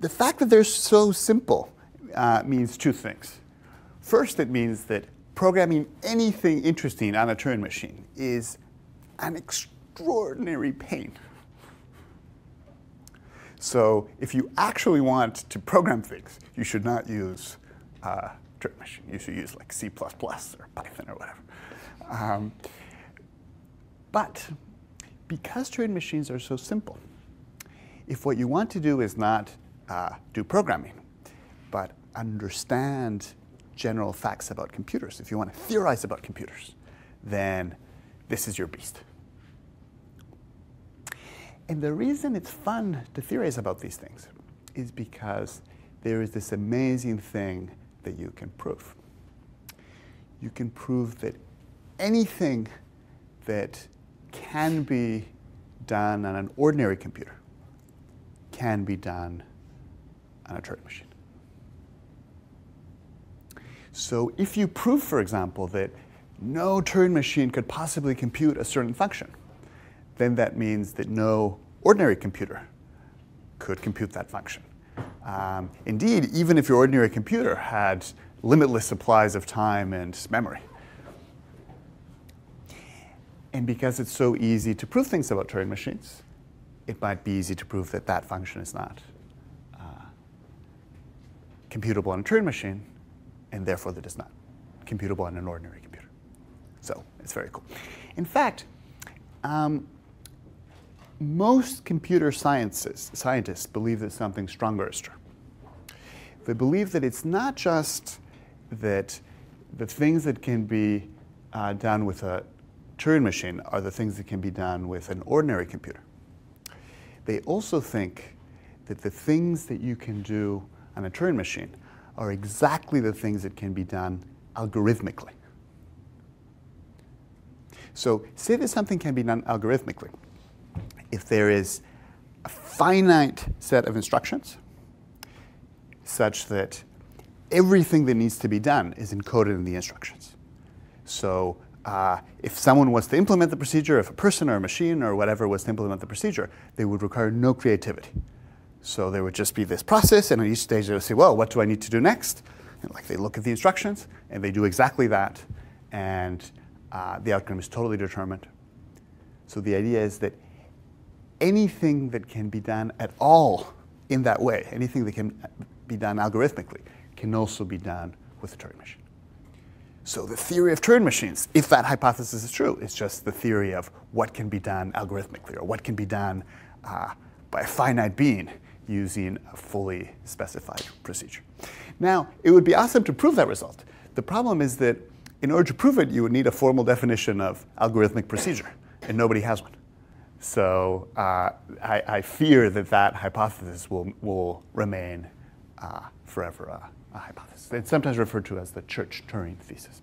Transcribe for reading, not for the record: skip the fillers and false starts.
the fact that they're so simple means two things. First, it means that programming anything interesting on a Turing machine is an extraordinary pain. So if you actually want to program things, you should not use Turing machine. You should use like C++ or Python or whatever. But because Turing machines are so simple, if what you want to do is not do programming, but understand general facts about computers, if you want to theorize about computers, then this is your beast. And the reason it's fun to theorize about these things is because there is this amazing thing that you can prove. You can prove that anything that can be done on an ordinary computer can be done on a Turing machine. So if you prove, for example, that no Turing machine could possibly compute a certain function, then that means that no ordinary computer could compute that function. Indeed, even if your ordinary computer had limitless supplies of time and memory. And because it's so easy to prove things about Turing machines, it might be easy to prove that that function is not computable on a Turing machine, and therefore that it's not computable on an ordinary computer. So it's very cool. In fact, most computer scientists believe that something stronger is true. They believe that it's not just that the things that can be done with a Turing machine are the things that can be done with an ordinary computer. They also think that the things that you can do on a Turing machine are exactly the things that can be done algorithmically. So say that something can be done algorithmically. If there is a finite set of instructions such that everything that needs to be done is encoded in the instructions. So if someone was to implement the procedure, if a person or a machine or whatever was to implement the procedure, they would require no creativity. So there would just be this process, and on each stage they would say, well, what do I need to do next? And like they look at the instructions, and they do exactly that, and the outcome is totally determined. So the idea is that anything that can be done at all in that way, anything that can be done algorithmically, can also be done with a Turing machine. So the theory of Turing machines, if that hypothesis is true, is just the theory of what can be done algorithmically, or what can be done by a finite being using a fully specified procedure. Now, it would be awesome to prove that result. The problem is that in order to prove it, you would need a formal definition of algorithmic procedure, and nobody has one. So I fear that that hypothesis will remain forever a hypothesis. It's sometimes referred to as the Church-Turing thesis.